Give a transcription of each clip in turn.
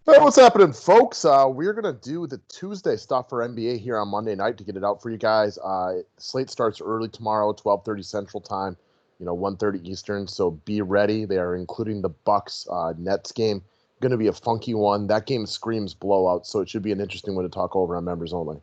Hey, what's happening, folks? We're gonna do the Tuesday stuff for NBA here on Monday night to get it out for you guys. Slate starts early tomorrow, 12:30 Central Time, 1:30 Eastern. So be ready. They are including the Bucks Nets game. Going to be a funky one. That game screams blowout, so it should be an interesting one to talk over on members only.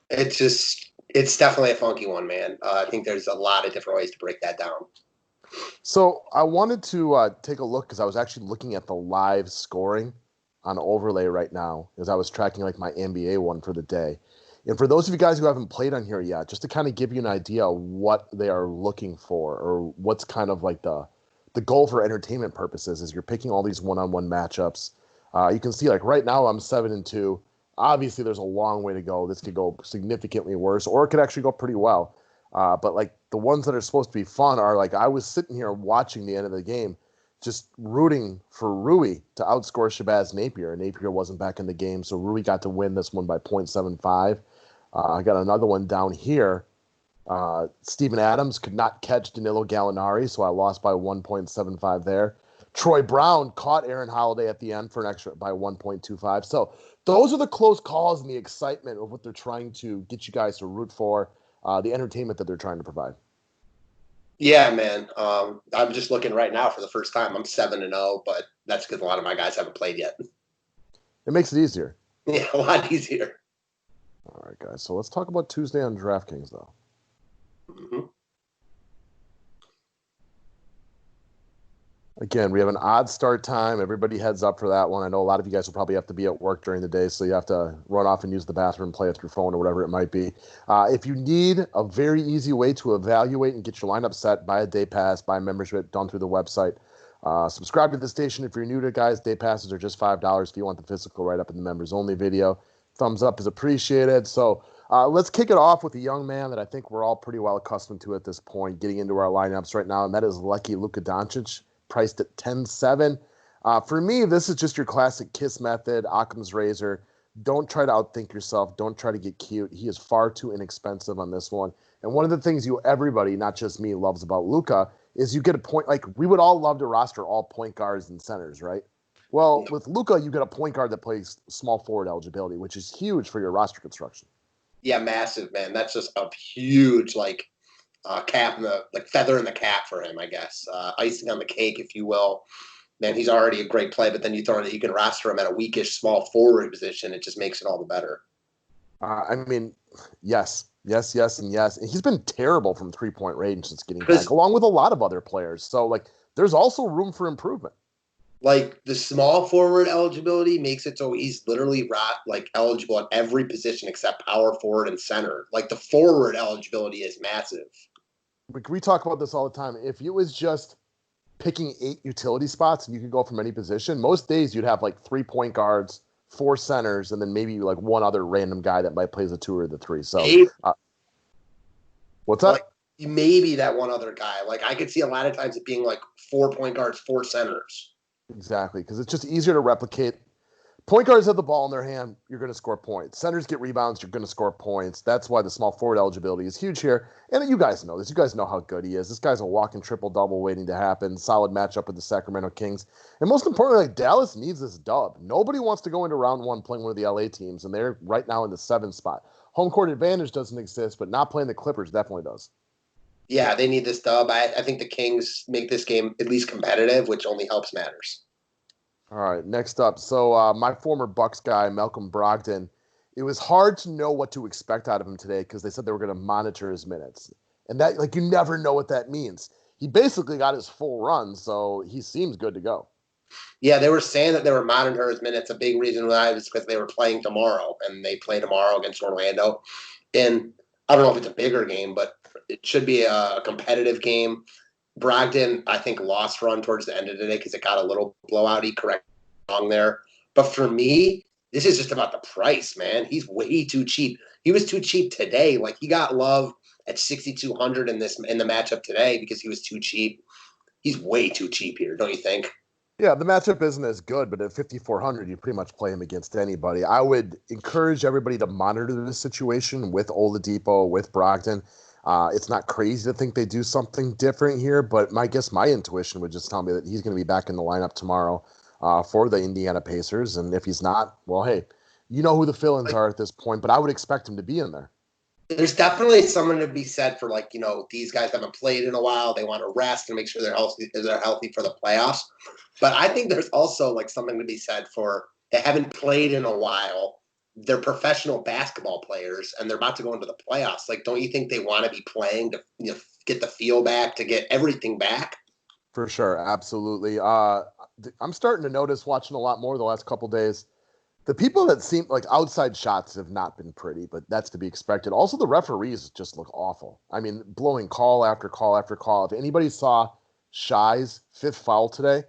It's definitely a funky one, man. I think there's a lot of different ways to break that down. So I wanted to take a look because I was actually looking at the live scoring on overlay right now as I was tracking like my NBA one for the day. And for those of you guys who haven't played on here yet, just to kind of give you an idea of what they are looking for or what's kind of like the goal for entertainment purposes is you're picking all these one-on-one matchups. You can see like right now I'm 7-2. Obviously, there's a long way to go. This could go significantly worse, or it could actually go pretty well. But like the ones that are supposed to be fun are like I was sitting here watching the end of the game, just rooting for Rui to outscore Shabazz Napier. Napier wasn't back in the game, so Rui got to win this one by 0.75. I got another one down here. Steven Adams could not catch Danilo Gallinari, so I lost by 1.75 there. Troy Brown caught Aaron Holiday at the end for an extra by 1.25. So those are the close calls and the excitement of what they're trying to get you guys to root for, the entertainment that they're trying to provide. Yeah, man. I'm just looking right now for the first time. I'm 7-0, but that's because a lot of my guys haven't played yet. It makes it easier. Yeah, a lot easier. All right, guys. So let's talk about Tuesday on DraftKings, though. Mm-hmm. Again, we have an odd start time. Everybody heads up for that one. I know a lot of you guys will probably have to be at work during the day, so you have to run off and use the bathroom, play with your phone or whatever it might be. If you need a very easy way to evaluate and get your lineup set, buy a day pass, buy a membership done through the website. Subscribe to the station if you're new to it, guys. Day passes are just $5 if you want the physical right up in the members only video. Thumbs up is appreciated. So let's kick it off with a young man that I think we're all pretty well accustomed to at this point, getting into our lineups right now, and that is Lucky Luka Doncic, priced at 10-7. For me, this is just your classic kiss method, Occam's razor. Don't try to outthink yourself. Don't try to get cute. He is far too inexpensive on this one. And one of the things everybody, not just me, loves about Luka is you get a point. Like we would all love to roster all point guards and centers, right? Well, with Luka, you get a point guard that plays small forward eligibility, which is huge for your roster construction. Yeah, massive, man. That's just a huge cap in the feather in the cap for him, I guess. Icing on the cake, if you will. Man, he's already a great play, but then you throw in that you can roster him at a weakish small forward position. It just makes it all the better. I mean, yes, yes, yes, and yes. And he's been terrible from 3-point range since getting back, along with a lot of other players. So, like, there's also room for improvement. Like, the small forward eligibility makes it so he's literally eligible at every position except power forward and center. Like, the forward eligibility is massive. We talk about this all the time. If it was just picking 8 utility spots and you could go from any position, most days you'd have like 3 point guards, 4 centers, and then maybe like one other random guy that might play the 2 or the 3. So, what's up? Like, maybe that one other guy. Like, I could see a lot of times it being like 4 point guards, 4 centers. Exactly, because it's just easier to replicate. Point guards have the ball in their hand, you're going to score points. Centers get rebounds, you're going to score points. That's why the small forward eligibility is huge here. And you guys know this. You guys know how good he is. This guy's a walking triple-double waiting to happen. Solid matchup with the Sacramento Kings. And most importantly, like, Dallas needs this dub. Nobody wants to go into round one playing one of the LA teams, and they're right now in the 7th spot. Home court advantage doesn't exist, but not playing the Clippers definitely does. Yeah, they need this dub. I think the Kings make this game at least competitive, which only helps matters. All right, next up. So my former Bucks guy, Malcolm Brogdon, it was hard to know what to expect out of him today because they said they were going to monitor his minutes. And that, like, you never know what that means. He basically got his full run, so he seems good to go. Yeah, they were saying that they were monitoring his minutes. A big reason why was because they were playing tomorrow, and they play tomorrow against Orlando. And I don't know if it's a bigger game, but it should be a competitive game. Brogdon, I think, lost run towards the end of the day because it got a little blowout. He corrected wrong there. But for me, this is just about the price, man. He's way too cheap. He was too cheap today. Like, he got love at 6,200 in the matchup today because he was too cheap. He's way too cheap here, don't you think? Yeah, the matchup isn't as good, but at 5,400, you pretty much play him against anybody. I would encourage everybody to monitor this situation with Oladipo, with Brogdon. It's not crazy to think they do something different here, but my intuition would just tell me that he's going to be back in the lineup tomorrow. for the Indiana Pacers. And if he's not, well, hey, you know who the fill-ins are at this point, but I would expect him to be in there. There's definitely something to be said for, like, these guys haven't played in a while. They want to rest and make sure they're healthy for the playoffs. But I think there's also like something to be said for they haven't played in a while. They're professional basketball players and they're about to go into the playoffs. Like, don't you think they want to be playing to get the feel back, to get everything back? For sure, absolutely. I'm starting to notice, watching a lot more the last couple days, the people that seem like outside shots have not been pretty, but that's to be expected. Also, the referees just look awful. I mean, blowing call after call after call. If anybody saw Shai's fifth foul today,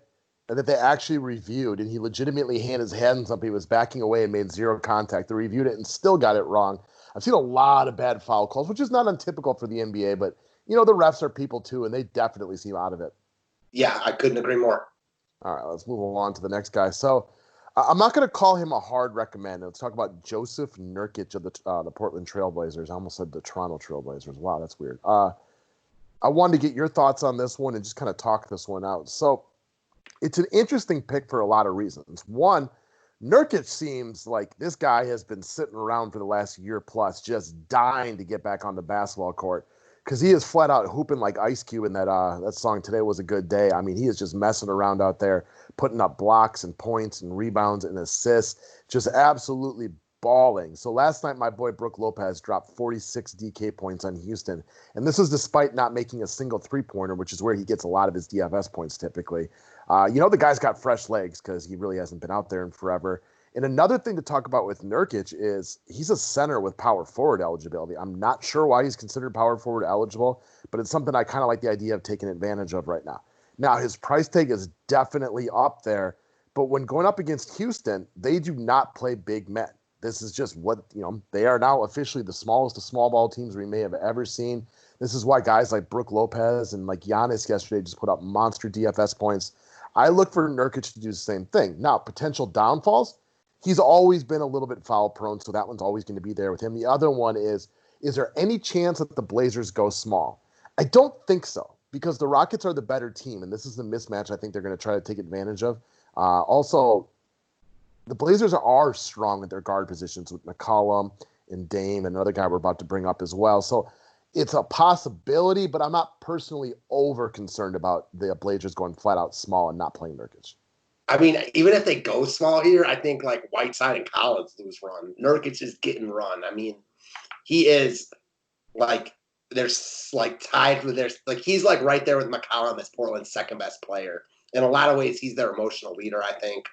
and that they actually reviewed, and he legitimately had his hands up, he was backing away and made zero contact. They reviewed it and still got it wrong. I've seen a lot of bad foul calls, which is not untypical for the NBA, but the refs are people too, and they definitely seem out of it. Yeah, I couldn't agree more. All right, let's move on to the next guy. So I'm not going to call him a hard recommend. Let's talk about Joseph Nurkic of the Portland Trailblazers. I almost said the Toronto Trailblazers. Wow, that's weird. I wanted to get your thoughts on this one and just kind of talk this one out. So it's an interesting pick for a lot of reasons. One, Nurkic seems like this guy has been sitting around for the last year plus, just dying to get back on the basketball court, because he is flat out hooping like Ice Cube in that song "Today Was a Good Day." I mean, he is just messing around out there, putting up blocks and points and rebounds and assists, just absolutely balling. So last night, my boy Brook Lopez dropped 46 DK points on Houston, and this is despite not making a single three-pointer, which is where he gets a lot of his DFS points typically. The guy's got fresh legs because he really hasn't been out there in forever. And another thing to talk about with Nurkic is he's a center with power forward eligibility. I'm not sure why he's considered power forward eligible, but it's something I kind of like the idea of taking advantage of right now. Now, his price tag is definitely up there, but when going up against Houston, they do not play big men. This is just what, they are now officially the smallest of small ball teams we may have ever seen. This is why guys like Brook Lopez and like Giannis yesterday just put up monster DFS points. I look for Nurkic to do the same thing. Now, potential downfalls, he's always been a little bit foul prone, so that one's always going to be there with him. The other one is there any chance that the Blazers go small? I don't think so, because the Rockets are the better team, and this is the mismatch I think they're going to try to take advantage of. Also, the Blazers are strong at their guard positions with McCollum and Dame and another guy we're about to bring up as well. So it's a possibility, but I'm not personally over concerned about the Blazers going flat out small and not playing Nurkic. I mean, even if they go small here, I think like Whiteside and Collins lose run. Nurkic is getting run. I mean, he is like, there's like tied with he's like right there with McCollum as Portland's second best player. In a lot of ways, he's their emotional leader, I think.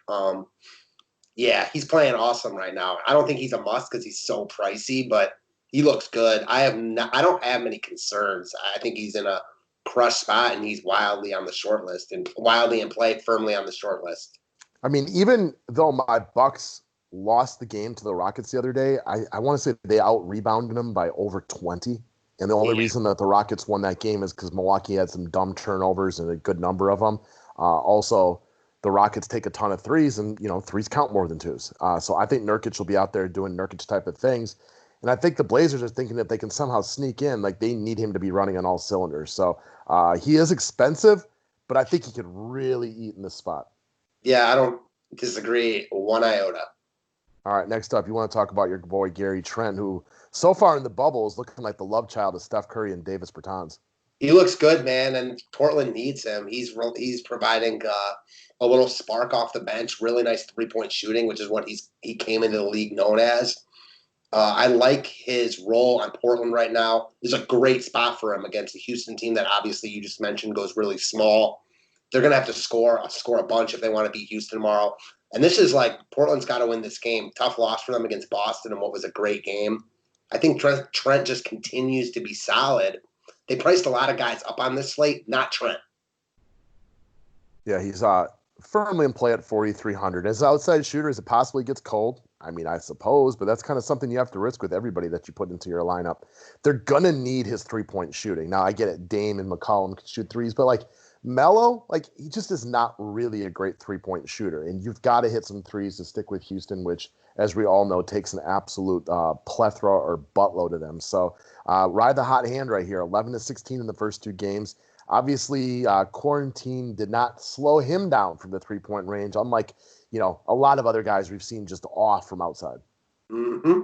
Yeah, he's playing awesome right now. I don't think he's a must because he's so pricey, but he looks good. I don't have many concerns. I think he's in a crush spot and he's wildly on the short list and wildly in play, firmly on the short list. I mean, even though my Bucks lost the game to the Rockets the other day, I want to say they out-rebounded them by over 20. And the only reason that the Rockets won that game is because Milwaukee had some dumb turnovers and a good number of them. Also, the Rockets take a ton of threes, and, threes count more than twos. So I think Nurkic will be out there doing Nurkic type of things. And I think the Blazers are thinking that they can somehow sneak in, like they need him to be running on all cylinders. So he is expensive, but I think he could really eat in this spot. Yeah, I don't disagree one iota. All right, next up, you want to talk about your boy Gary Trent, who so far in the bubble is looking like the love child of Steph Curry and Davis Bertans. He looks good, man, and Portland needs him. He's providing a little spark off the bench, really nice three-point shooting, which is what he came into the league known as. I like his role on Portland right now. It's a great spot for him against the Houston team that obviously you just mentioned goes really small. They're going to have to score a bunch if they want to beat Houston tomorrow. And this is like Portland's got to win this game. Tough loss for them against Boston in what was a great game. I think Trent just continues to be solid. They priced a lot of guys up on this slate, not Trent. Yeah, he's firmly in play at 4,300. As an outside shooter, as it possibly gets cold, I mean, I suppose, but that's kind of something you have to risk with everybody that you put into your lineup. They're going to need his three-point shooting. Now, I get it. Dame and McCollum can shoot threes, but, Melo, he just is not really a great three-point shooter. And you've got to hit some threes to stick with Houston, which, as we all know, takes an absolute plethora or buttload of them. So ride the hot hand right here. 11-16 in the first two games. Obviously, quarantine did not slow him down from the 3-point range, unlike, a lot of other guys we've seen just off from outside. Mm-hmm.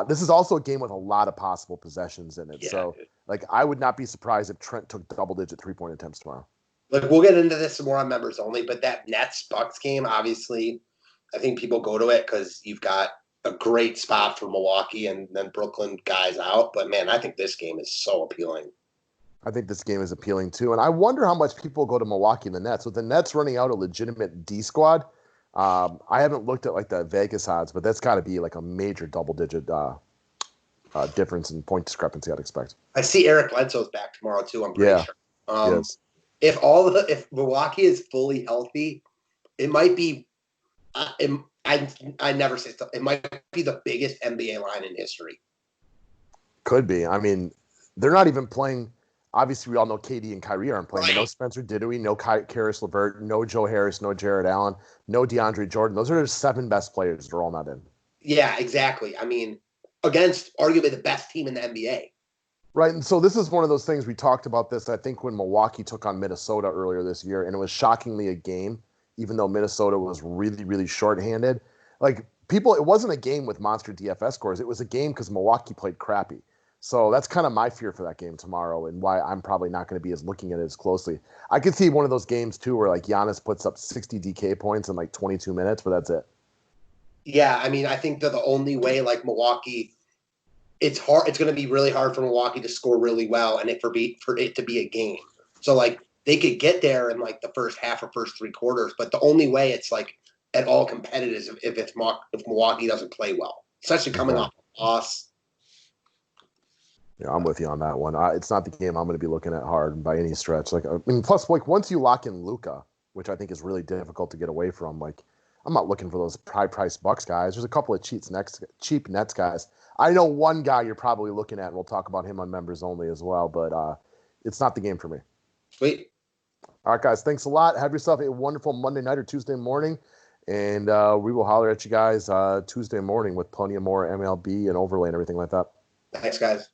This is also a game with a lot of possible possessions in it. Yeah, So, dude. I would not be surprised if Trent took double-digit 3-point attempts tomorrow. Look, we'll get into this some more on members only, but that Nets-Bucks game, obviously, I think people go to it because you've got a great spot for Milwaukee and then Brooklyn guys out. But, man, I think this game is so appealing. I think this game is appealing, too. And I wonder how much people go to Milwaukee and the Nets. With the Nets running out a legitimate D squad, I haven't looked at, the Vegas odds, but that's got to be, a major double-digit difference in point discrepancy, I'd expect. I see Eric Bledsoe's back tomorrow, too, I'm pretty sure. Yes. If Milwaukee is fully healthy, it might be I never say stuff. It might be the biggest NBA line in history. Could be. I mean, they're not even playing. Obviously, we all know KD and Kyrie aren't playing. Right. No Spencer Dinwiddie, no Karis LeVert, no Joe Harris, no Jared Allen, no DeAndre Jordan. Those are the 7 best players that are all not in. Yeah, exactly. I mean, against arguably the best team in the NBA. Right, and so this is one of those things we talked about this, I think, when Milwaukee took on Minnesota earlier this year, and it was shockingly a game, even though Minnesota was really, really shorthanded. It wasn't a game with monster DFS scores. It was a game because Milwaukee played crappy. So that's kind of my fear for that game tomorrow and why I'm probably not going to be looking at it as closely. I could see one of those games, too, where, Giannis puts up 60 DK points in, 22 minutes, but that's it. Yeah, I mean, I think that the only way, Milwaukee – it's hard. It's going to be really hard for Milwaukee to score really well, and for it to be a game. So they could get there in the first half or first 3 quarters, but the only way it's at all competitive is if Milwaukee doesn't play well, especially coming off a loss. Yeah, I'm with you on that one. It's not the game I'm going to be looking at hard by any stretch. Plus, once you lock in Luka, which I think is really difficult to get away from, I'm not looking for those high-priced Bucks guys. There's a couple of cheap Nets guys. I know one guy you're probably looking at, and we'll talk about him on members only as well, but it's not the game for me. Sweet. All right, guys, thanks a lot. Have yourself a wonderful Monday night or Tuesday morning, and we will holler at you guys Tuesday morning with plenty of more MLB and overlay and everything like that. Thanks, guys.